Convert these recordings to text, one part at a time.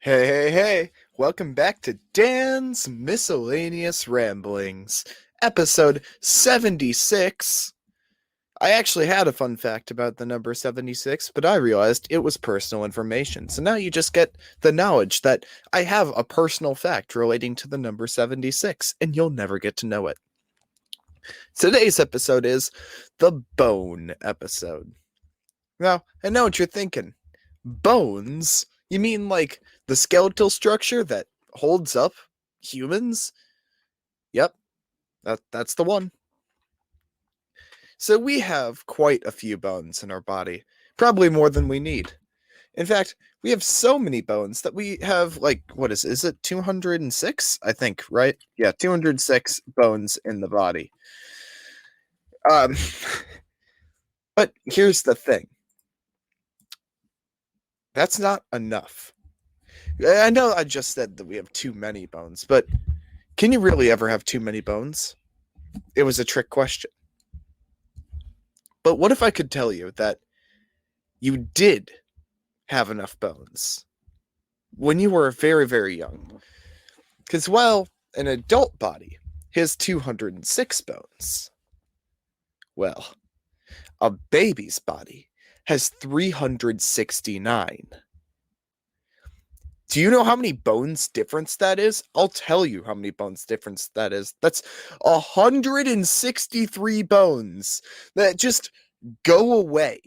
Hey, hey, hey! Welcome back to Dan's Miscellaneous Ramblings, episode 76. I actually had a fun fact about the number 76, but I realized it was personal information. So now you just get the knowledge that I have a personal fact relating to the number 76, and you'll never get to know it. Today's episode is the bone episode. Now, I know what you're thinking. Bones? You mean like the skeletal structure that holds up humans? Yep, that's the one. So we have quite a few bones in our body, probably more than we need. In fact, we have so many bones that we have like what is it 206? I think, right? Yeah, 206 bones in the body. Um but here's the thing. That's not enough. I know I just said that we have too many bones, but can you really ever have too many bones? It was a trick question. But what if I could tell you that you did have enough bones when you were very, very young? Because while an adult body has 206 bones, well, a baby's body has 369. Do you know how many bones difference that is? I'll tell you how many bones difference that is. That's 163 bones that just go away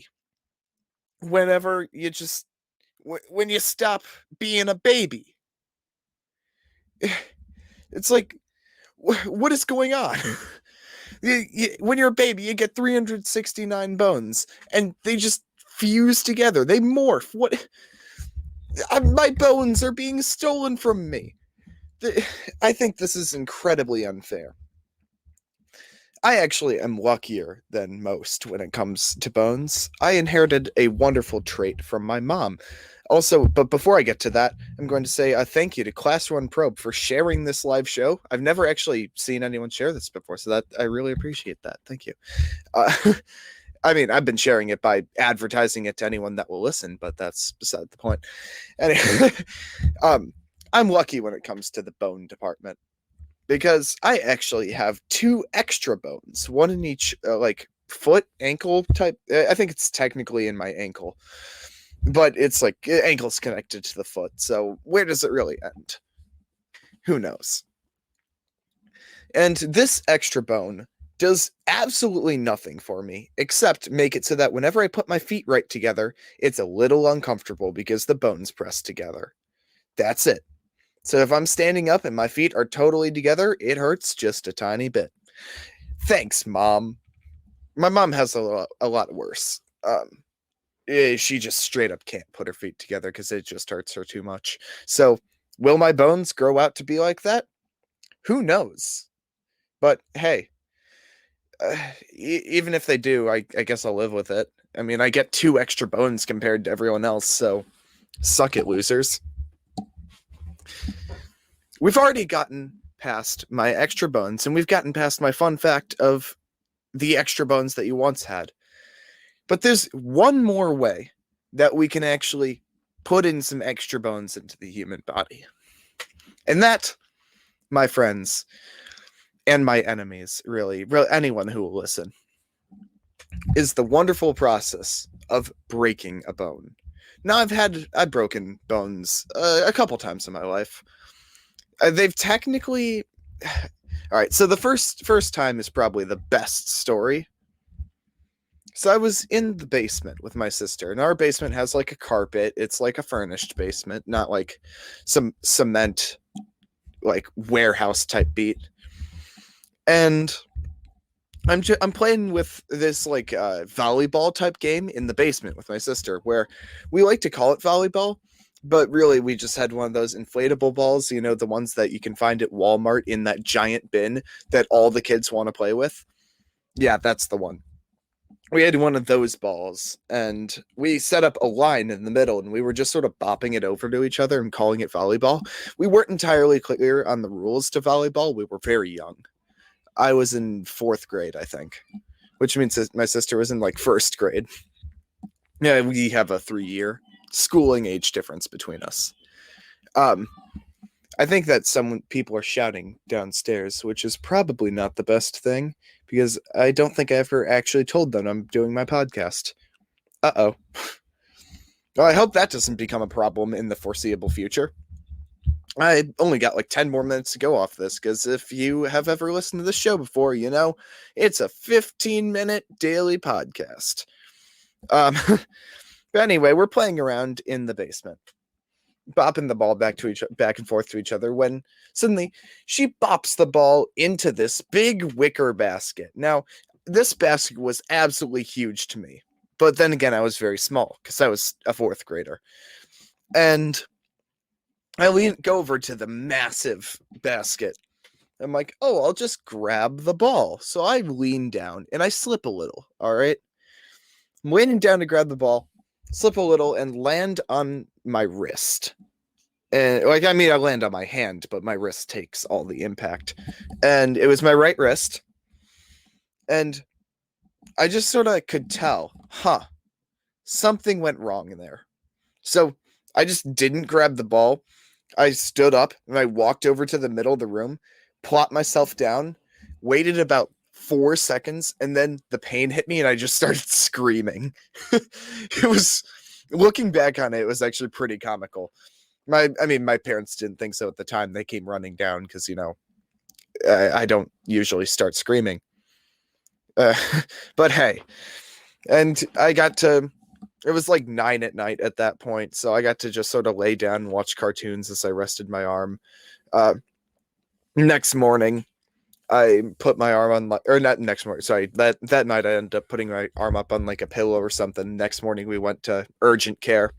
whenever you just when you stop being a baby. It's like, what is going on? When you're a baby, you get 369 bones, and they just fuse together. They morph. What? My bones are being stolen from me. I think this is incredibly unfair. I actually am luckier than most when it comes to bones. I inherited a wonderful trait from my mom. Also, but before I get to that, I'm going to say a thank you to Class 1 Probe for sharing this live show. I've never actually seen anyone share this before, so that I really appreciate that. Thank you. Uh, I mean, I've been sharing it by advertising it to anyone that will listen, but that's beside the point. Anyway, I'm lucky when it comes to the bone department because I actually have two extra bones, one in each like foot, ankle type. I think it's technically in my ankle, but it's like ankle's connected to the foot. So where does it really end? Who knows? And this extra bone does absolutely nothing for me except make it so that whenever I put my feet right together, it's a little uncomfortable because the bones press together. That's it. So if I'm standing up and my feet are totally together, it hurts just a tiny bit. Thanks, Mom. My mom has a lot worse. She just straight up can't put her feet together because it just hurts her too much. So, will my bones grow out to be like that? Who knows? But hey, even if they do, I guess I'll live with it. I mean, I get two extra bones compared to everyone else, so suck it, losers. We've already gotten past my extra bones, and we've gotten past my fun fact of the extra bones that you once had. But there's one more way that we can actually put in some extra bones into the human body. And that, my friends, and my enemies, really anyone who will listen, is the wonderful process of breaking a bone. Now, I've broken bones a couple times in my life. They've technically, all right. So the first time is probably the best story. So I was in the basement with my sister, and our basement has like a carpet. It's like a furnished basement, not like some cement, like warehouse type beat. And I'm playing with this like volleyball type game in the basement with my sister, where we like to call it volleyball, but really we just had one of those inflatable balls, you know, the ones that you can find at Walmart in that giant bin that all the kids want to play with. Yeah, that's the one. We had one of those balls, and we set up a line in the middle, and we were just sort of bopping it over to each other and calling it volleyball. We weren't entirely clear on the rules to volleyball. We were very young. I was in fourth grade, I think, which means that my sister was in like first grade. Yeah, we have a 3-year schooling age difference between us. I think that some people are shouting downstairs, which is probably not the best thing because I don't think I ever actually told them I'm doing my podcast. Uh-oh. Well, I hope that doesn't become a problem in the foreseeable future. I only got like 10 more minutes to go off this because if you have ever listened to this show before, you know it's a 15-minute daily podcast. But anyway, we're playing around in the basement, bopping the ball back and forth to each other when suddenly she bops the ball into this big wicker basket. Now, this basket was absolutely huge to me, but then again, I was very small because I was a fourth grader. And I go over to the massive basket. I'm like, oh, I'll just grab the ball. So I lean down and I slip a little. All right. I'm leaning down to grab the ball, slip a little, and land on my wrist. And I land on my hand, but my wrist takes all the impact. And it was my right wrist. And I just sort of could tell, something went wrong in there. So I just didn't grab the ball. I stood up and I walked over to the middle of the room, plopped myself down, waited about 4 seconds, and then the pain hit me and I just started screaming. It was, looking back on it, it was actually pretty comical. My parents didn't think so at the time. They came running down because, I don't usually start screaming. But hey, and it was like 9 at night at that point, so I got to just sort of lay down and watch cartoons as I rested my arm. Next morning, I put my arm on, or not next morning, sorry, that night I ended up putting my arm up on like a pillow or something. Next morning, we went to urgent care.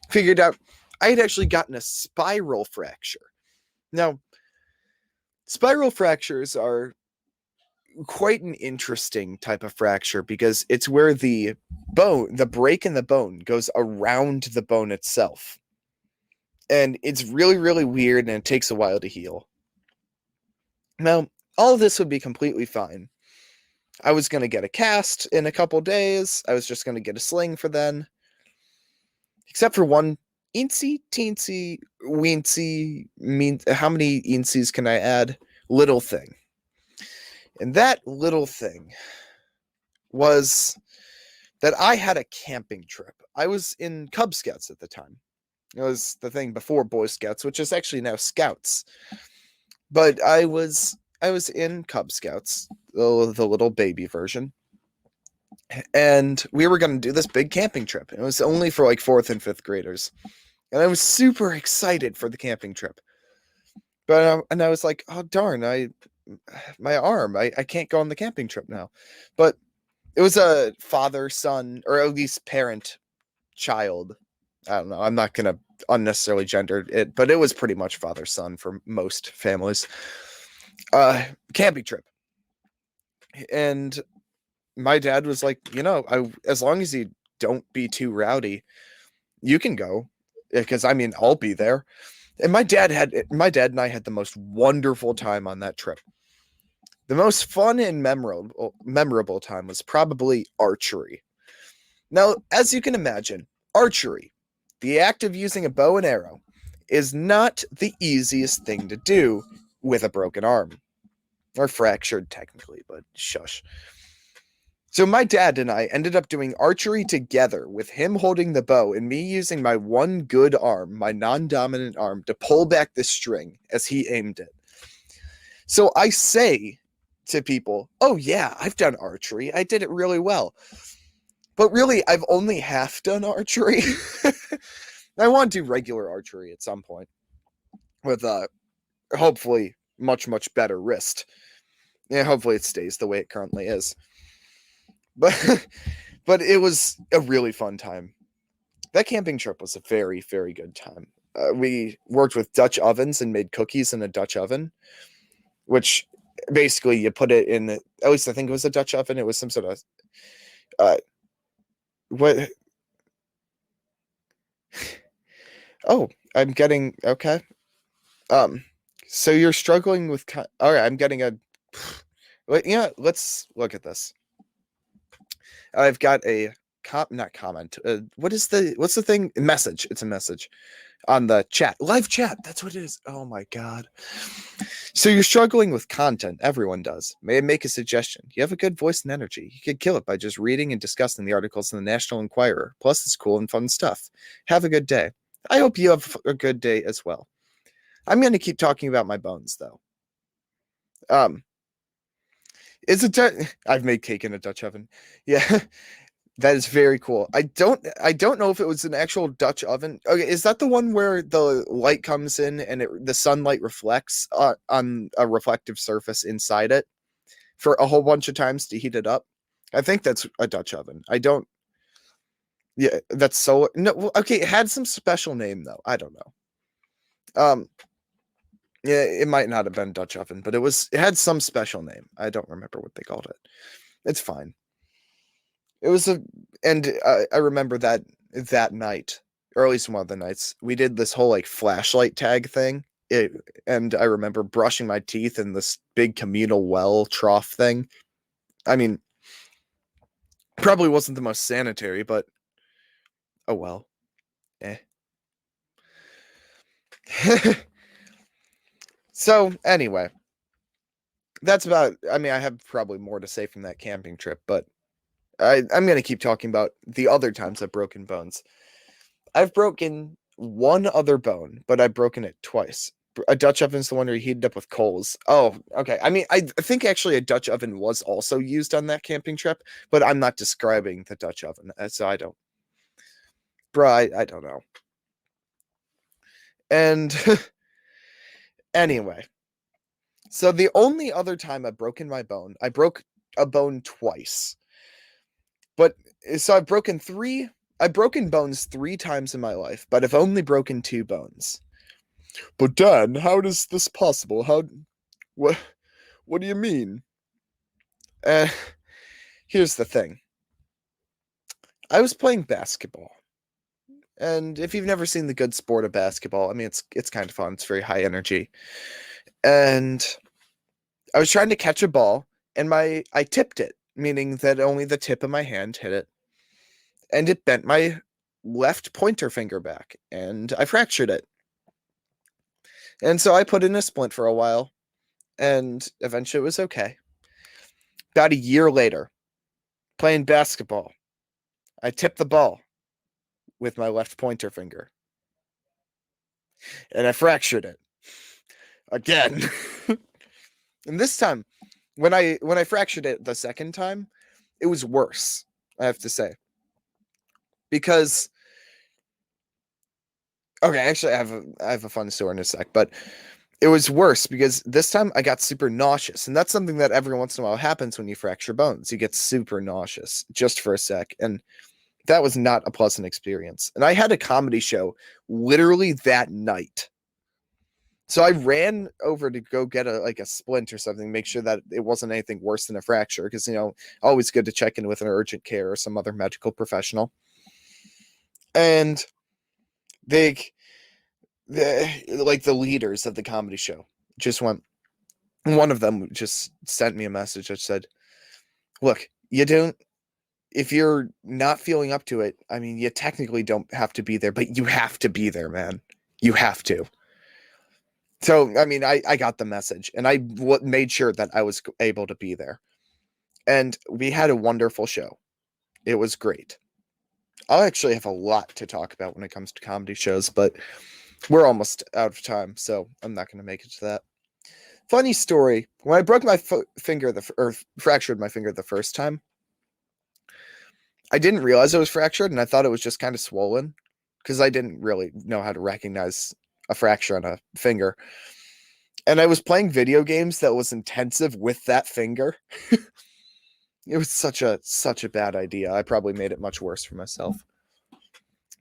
Figured out I had actually gotten a spiral fracture. Now, spiral fractures are quite an interesting type of fracture because it's where the break in the bone goes around the bone itself. And it's really, really weird and it takes a while to heal. Now, all of this would be completely fine. I was going to get a cast in a couple days. I was just going to get a sling for then. Except for one eensy, teensy, weensy, how many eensies can I add? Little thing. And that little thing was that I had a camping trip. I was in Cub Scouts at the time. It was the thing before Boy Scouts, which is actually now Scouts. But I was in Cub Scouts, the little baby version. And we were going to do this big camping trip. It was only for like 4th and 5th graders. And I was super excited for the camping trip. But and I was like, oh darn, my arm, I can't go on the camping trip now. But it was a father, son, or at least parent, child. I don't know. I'm not going to unnecessarily gender it, but it was pretty much father, son for most families. Camping trip. And my dad was like, as long as you don't be too rowdy, you can go. Because I'll be there. And my dad and I had the most wonderful time on that trip. The most fun and memorable time was probably archery. Now, as you can imagine, archery, the act of using a bow and arrow, is not the easiest thing to do with a broken arm. Or fractured, technically, but shush. So my dad and I ended up doing archery together, with him holding the bow and me using my one good arm, my non-dominant arm, to pull back the string as he aimed it. So I say to people, oh yeah, I've done archery. I did it really well. But really, I've only half done archery. I want to do regular archery at some point with hopefully much, much better wrist. Yeah, hopefully it stays the way it currently is. But it was a really fun time. That camping trip was a very, very good time. We worked with Dutch ovens and made cookies in a Dutch oven, which basically you put it in, at least I think it was a Dutch oven. It was some sort of, what? Oh, I'm getting, okay. So you're struggling with, all right, I'm getting let's look at this. I've got a not comment. What's the thing? Message. It's a message on the chat, live chat. That's what it is. Oh my god. So you're struggling with content. Everyone does. May I make a suggestion? You have a good voice and energy. You could kill it by just reading and discussing the articles in the National Enquirer. Plus, it's cool and fun stuff. Have a good day. I hope you have a good day as well. I'm going to keep talking about my bones, though. It's a I've made cake in a Dutch oven. Yeah, that is very cool. I don't know if it was an actual Dutch oven. Okay, is that the one where the light comes in and the sunlight reflects on a reflective surface inside it for a whole bunch of times to heat it up? I think that's a Dutch oven. I don't. Yeah, that's so no. Okay, it had some special name though. I don't know. Yeah, it might not have been Dutch oven, but it had some special name. I don't remember what they called it. It's fine. It was and I remember that night, or at least one of the nights, we did this whole like flashlight tag thing. And I remember brushing my teeth in this big communal well trough thing. I mean, probably wasn't the most sanitary, but oh well. Eh. So anyway, that's about. I mean, I have probably more to say from that camping trip, but I'm going to keep talking about the other times I've broken bones. I've broken one other bone, but I've broken it twice. A Dutch oven is the one where you heat it up with coals. Oh, okay. I mean, I think actually a Dutch oven was also used on that camping trip, but I'm not describing the Dutch oven, so I don't. Bruh, I don't know. And anyway, so the only other time I've broken my bone, I broke a bone twice. But so I've broken bones 3 times in my life, but I've only broken 2 bones. But Dan, how is this possible? What do you mean? Here's the thing. I was playing basketball. And if you've never seen the good sport of basketball, I mean it's kind of fun. It's very high energy. And I was trying to catch a ball and I tipped it, meaning that only the tip of my hand hit it. And it bent my left pointer finger back and I fractured it. And so I put in a splint for a while and eventually it was okay. About a year later, playing basketball, I tipped the ball with my left pointer finger and I fractured it again. And this time, when I fractured it the second time, it was worse, I have to say. Because okay, actually I have a fun story in a sec, but it was worse because this time I got super nauseous. And that's something that every once in a while happens when you fracture bones. You get super nauseous just for a sec. And that was not a pleasant experience. And I had a comedy show literally that night. So I ran over to go get a splint or something, make sure that it wasn't anything worse than a fracture. Because, always good to check in with an urgent care or some other medical professional. And the leaders of the comedy show just went. One of them just sent me a message that said, "Look, if you're not feeling up to it, I mean, you technically don't have to be there, but you have to be there, man. You have to." So, I mean, I got the message and I made sure that I was able to be there. And we had a wonderful show. It was great. I'll actually have a lot to talk about when it comes to comedy shows, but we're almost out of time, so I'm not going to make it to that. Funny story, when I broke my finger, or fractured my finger the first time, I didn't realize it was fractured, and I thought it was just kind of swollen, because I didn't really know how to recognize a fracture on a finger. And I was playing video games that was intensive with that finger. It was such a bad idea. I probably made it much worse for myself.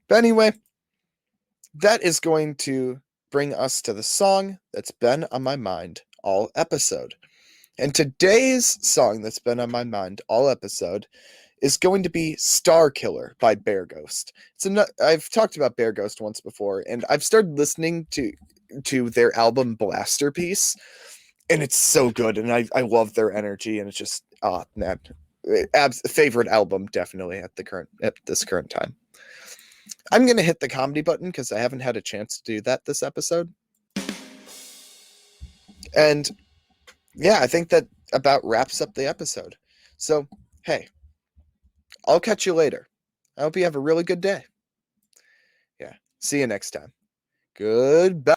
But anyway, that is going to bring us to the song that's been on my mind all episode. And today's song that's been on my mind all episode is going to be Star Killer by Bear Ghost. I've talked about Bear Ghost once before, and I've started listening to their album Blasterpiece, and it's so good, and I love their energy, and it's just, man. favorite album, definitely at this current time. I'm gonna hit the comedy button because I haven't had a chance to do that this episode. And yeah, I think that about wraps up the episode. So, hey, I'll catch you later. I hope you have a really good day. Yeah. See you next time. Goodbye.